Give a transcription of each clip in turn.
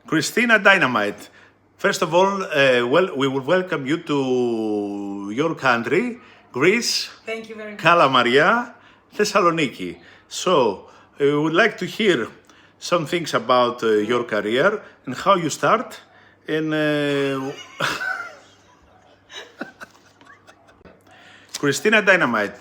Christina Dynamite, first of all, we will welcome you to your country, Greece. Thank you very much. Kalamaria, Thessaloniki. So, we would like to hear some things about your career and how you start. And Christina Dynamite,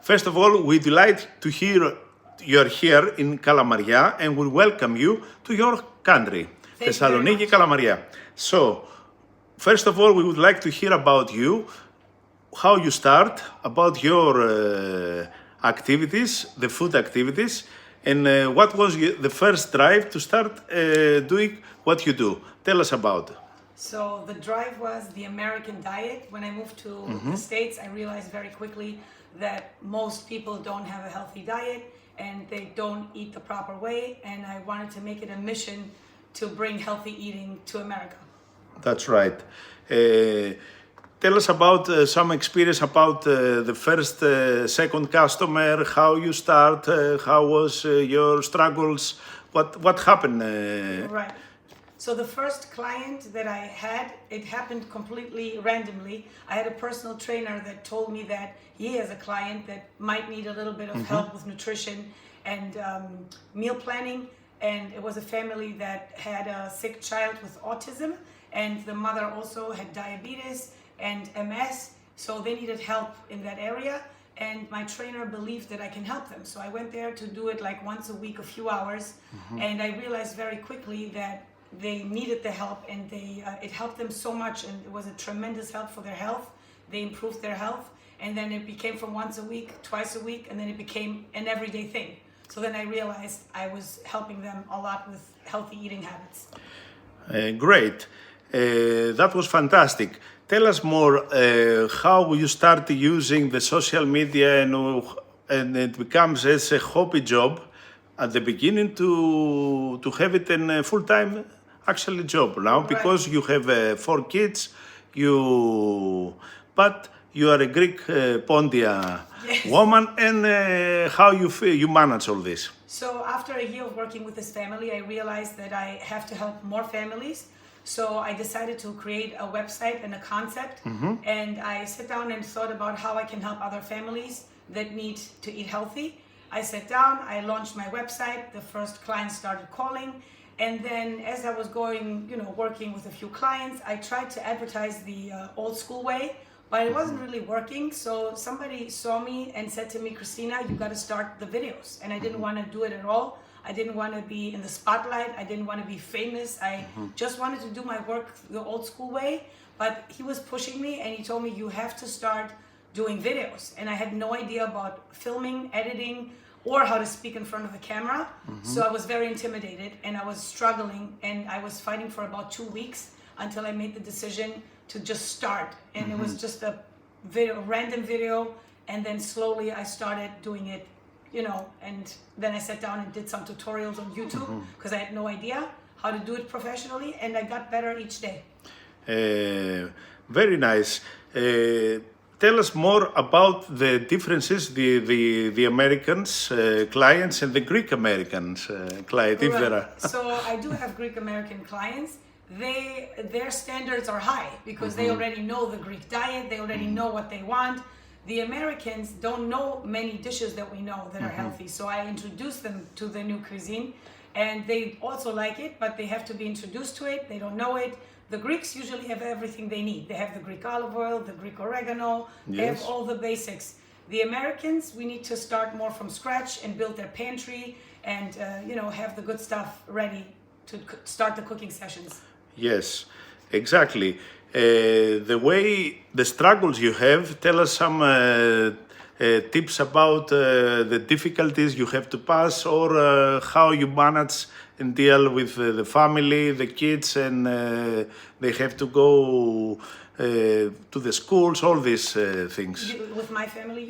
first of all, we delight to hear you're here in Kalamaria and we welcome you to your country, Thessaloniki, Kalamaria. So, first of all, we would like to hear about you, how you start, about your activities, the food activities, and what was the first drive to start doing what you do. Tell us about it. So the drive was the American diet. When I moved to the States, I realized very quickly that most people don't have a healthy diet and they don't eat the proper way. And I wanted to make it a mission to bring healthy eating to America. That's right. Tell us about some experience about the first, second customer, how you start, how was your struggles, what happened? Right. So the first client that I had, it happened completely randomly. I had a personal trainer that told me that he has a client that might need a little bit of help with nutrition and meal planning. And it was a family that had a sick child with autism, and the mother also had diabetes and MS, so they needed help in that area. And my trainer believed that I can help them. So I went there to do it like once a week, a few hours. And I realized very quickly that they needed the help, and it helped them so much, and it was a tremendous help for their health. They improved their health, and then it became from once a week, twice a week, and then it became an everyday thing. So then I realized I was helping them a lot with healthy eating habits. Great. That was fantastic. Tell us more how you start using the social media and it becomes as a hobby job at the beginning to have it in a full-time actually job now, Right. because you have 4 kids, but you are a Greek Pontia Yes. woman, and how you manage all this? So after a year of working with this family, I realized that I have to help more families. So I decided to create a website and a concept, and I sat down and thought about how I can help other families that need to eat healthy. I sat down, I launched my website, the first clients started calling, and then as I was going, working with a few clients, I tried to advertise the old school way, but it wasn't really working. So somebody saw me and said to me, Christina, you got to start the videos. And I didn't want to do it at all. I didn't want to be in the spotlight. I didn't want to be famous. I just wanted to do my work the old school way. But he was pushing me and he told me, you have to start doing videos. And I had no idea about filming, editing, or how to speak in front of the camera. So I was very intimidated and I was struggling, and I was fighting for about 2 weeks until I made the decision to just start. And it was just a random video. And then slowly I started doing it, and then I sat down and did some tutorials on YouTube because I had no idea how to do it professionally, and I got better each day. Very nice. Tell us more about the differences, the Americans clients and the Greek Americans clients, if there are. So I do have Greek American clients. Their standards are high because they already know the Greek diet. They already know what they want. The Americans don't know many dishes that we know that are healthy. So I introduce them to the new cuisine, and they also like it, but they have to be introduced to it. They don't know it. The Greeks usually have everything they need. They have the Greek olive oil, the Greek oregano, they have all the basics. The Americans, we need to start more from scratch and build their pantry and, have the good stuff ready to start the cooking sessions. Yes, exactly. The struggles you have, tell us some tips about the difficulties you have to pass, or how you manage and deal with the family, the kids, and they have to go to the schools, all these things. With my family,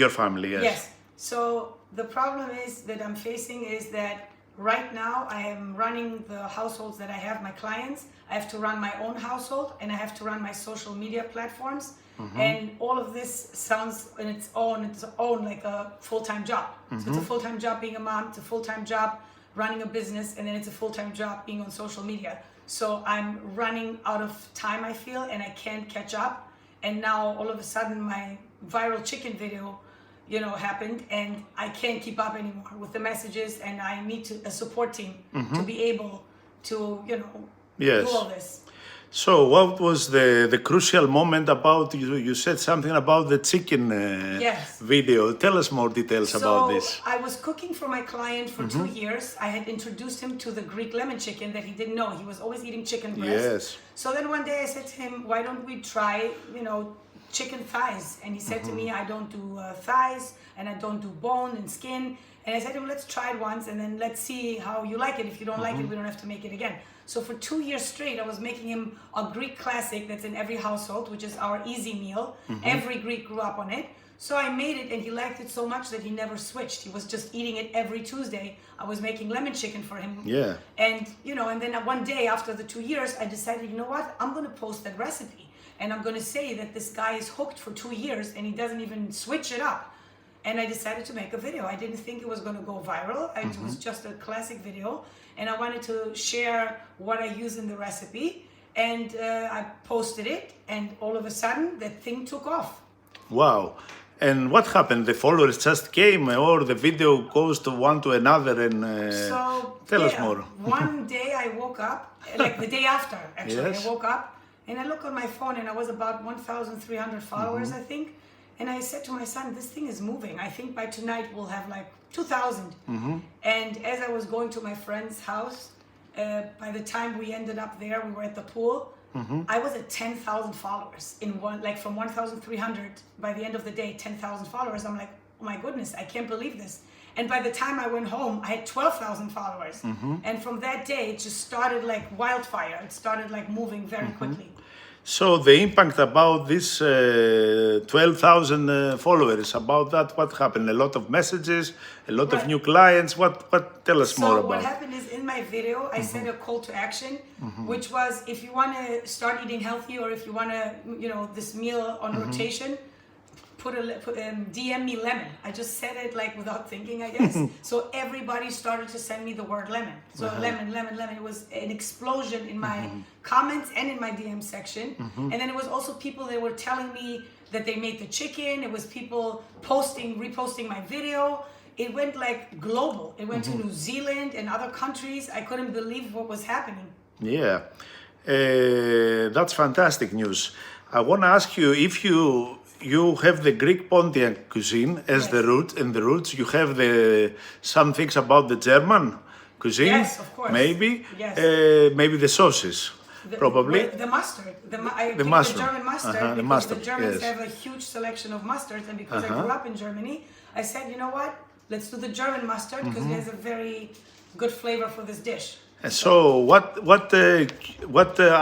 Your family, yes. Yes. So the problem is that I'm facing is that right now I am running the households that I have, my clients. I have to run my own household, and I have to run my social media platforms. And all of this sounds in its own like a full-time job. So it's a full-time job being a mom, it's a full-time job running a business, and then it's a full-time job being on social media. So I'm running out of time, I feel, and I can't catch up. And now all of a sudden my viral chicken video, happened, and I can't keep up anymore with the messages, and I need a support team to be able to, Yes. do all this. So what was the crucial moment about, you said something about the chicken Yes. video. Tell us more details about this. I was cooking for my client for 2 years. I had introduced him to the Greek lemon chicken that he didn't know. He was always eating chicken breast. Yes. So then one day I said to him, why don't we try, chicken thighs? And he said to me, I don't do thighs, and I don't do bone and skin. And I said to him, let's try it once, and then let's see how you like it. If you don't like it, we don't have to make it again. So for 2 years straight, I was making him a Greek classic that's in every household, which is our easy meal. Every Greek grew up on it. So I made it, and he liked it so much that he never switched. He was just eating it every Tuesday. I was making lemon chicken for him. Yeah. And, and then one day after the 2 years, I decided, you know what? I'm going to post that recipe. And I'm going to say that this guy is hooked for 2 years, and he doesn't even switch it up. And I decided to make a video. I didn't think it was going to go viral. It was just a classic video. And I wanted to share what I use in the recipe. And I posted it. And all of a sudden, that thing took off. Wow. And what happened? The followers just came, or the video goes to one to another, and tell us more. One day I woke up, like the day after, actually. Yes. I woke up and I look on my phone, and I was about 1,300 followers, I think. And I said to my son, this thing is moving. I think by tonight we'll have like 2,000. And as I was going to my friend's house, by the time we ended up there, we were at the pool. I was at 10,000 followers in one, like from 1,300. By the end of the day, 10,000 followers. I'm like, oh my goodness, I can't believe this. And by the time I went home, I had 12,000 followers. And from that day, it just started like wildfire. It started like moving very quickly. So the impact about this 12,000 followers, about that, what happened? A lot of messages, a lot of new clients. What tell us more So about? what happened is in my video, I said a call to action, which was if you want to start eating healthy, or if you want to, this meal on rotation, DM me lemon. I just said it like without thinking, I guess. So everybody started to send me the word lemon. So lemon. It was an explosion in my comments and in my DM section. And then it was also people that were telling me that they made the chicken. It was people reposting my video. It went like global. It went to New Zealand and other countries. I couldn't believe what was happening. Yeah, that's fantastic news. I want to ask you if you have the Greek Pontiac cuisine as the root, and the roots. You have some things about the German cuisine. Yes, of course. Maybe. Yes. Maybe the sauces. Probably. The mustard. The mushroom. German mustard. The Because mustard, the Germans yes. have a huge selection of mustards, and because I grew up in Germany, I said, you know what? Let's do the German mustard because it has a very good flavor for this dish. And so what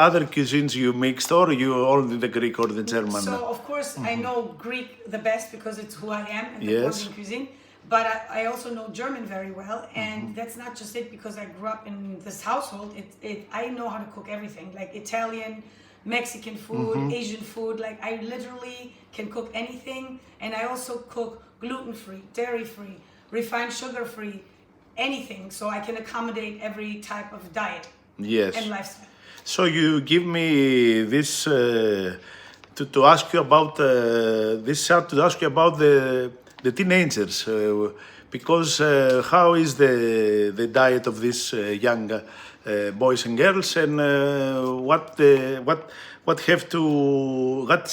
other cuisines you mixed, or you only the Greek or the German? So of course I know Greek the best because it's who I am and the Yes. Pontian cuisine. But I also know German very well, and that's not just it because I grew up in this household. I know how to cook everything, like Italian, Mexican food, Asian food. Like I literally can cook anything, and I also cook gluten-free, dairy-free, refined sugar-free, anything, so I can accommodate every type of diet Yes. and lifestyle. So you give me this to ask you about this shot to ask you about the teenagers, because how is the diet of these young boys and girls, and what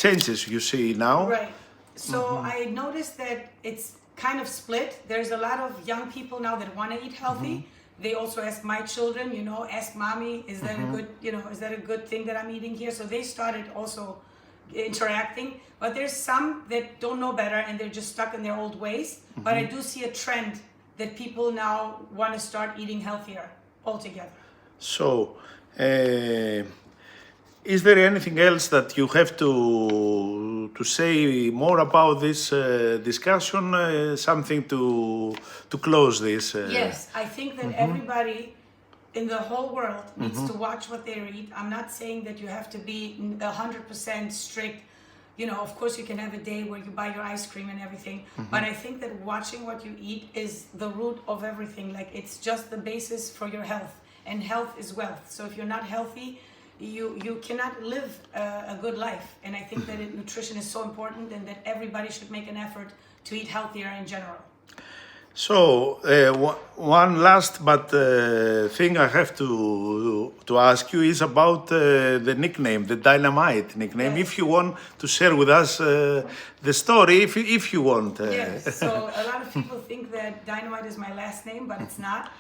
changes you see now? Right. So I noticed that it's kind of split. There's a lot of young people now that want to eat healthy. They also ask my children, ask mommy, is that a good, is that a good thing that I'm eating here? So they started also interacting. But there's some that don't know better and they're just stuck in their old ways. But I do see a trend that people now want to start eating healthier altogether. So, is there anything else that you have to say more about this discussion? Something to close this? Yes, I think that everybody in the whole world needs to watch what they eat. I'm not saying that you have to be 100% strict. Of course you can have a day where you buy your ice cream and everything, but I think that watching what you eat is the root of everything. Like it's just the basis for your health. and health is wealth. So if you're not healthy, you cannot live a good life. And I think that nutrition is so important, and that everybody should make an effort to eat healthier in general. So, one last but thing I have to ask you is about the nickname, the Dynamite nickname. Yes. If you want to share with us the story, if you want. Yes, so a lot of people think that Dynamite is my last name, but it's not.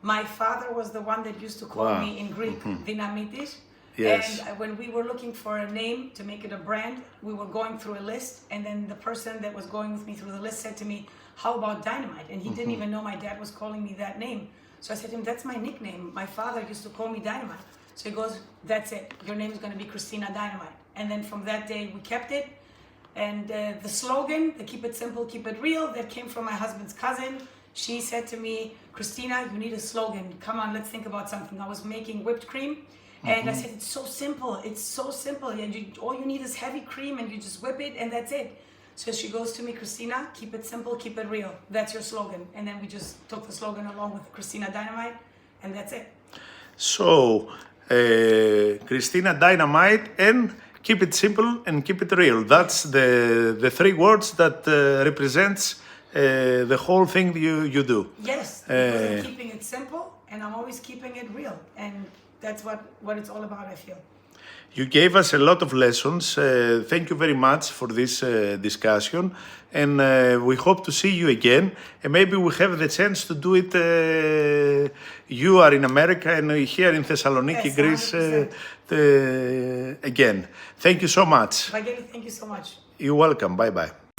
My father was the one that used to call Wow. me in Greek, Dynamitis. Yes. And when we were looking for a name to make it a brand, we were going through a list, and then the person that was going with me through the list said to me, "How about Dynamite?" And he didn't even know my dad was calling me that name. So I said to him, "That's my nickname. My father used to call me Dynamite." So he goes, "That's it. Your name is going to be Christina Dynamite." And then from that day, we kept it. And the slogan, the "Keep it simple, keep it real," that came from my husband's cousin. She said to me, "Christina, you need a slogan. Come on, let's think about something." I was making whipped cream. And I said, "It's so simple. It's so simple. And all you need is heavy cream, and you just whip it, and that's it." So she goes to me, "Christina, keep it simple, keep it real. That's your slogan." And then we just took the slogan along with Christina Dynamite, and that's it. So, Christina Dynamite and keep it simple and keep it real. That's the three words that represents the whole thing you do. Yes, because I'm keeping it simple, and I'm always keeping it real. And that's what it's all about, I feel. You gave us a lot of lessons. Thank you very much for this discussion. And we hope to see you again. And maybe we have the chance to do it. You are in America and here in Thessaloniki, Yes, Greece, 100%. again. Thank you so much. Vageli, thank you so much. You're welcome. Bye-bye.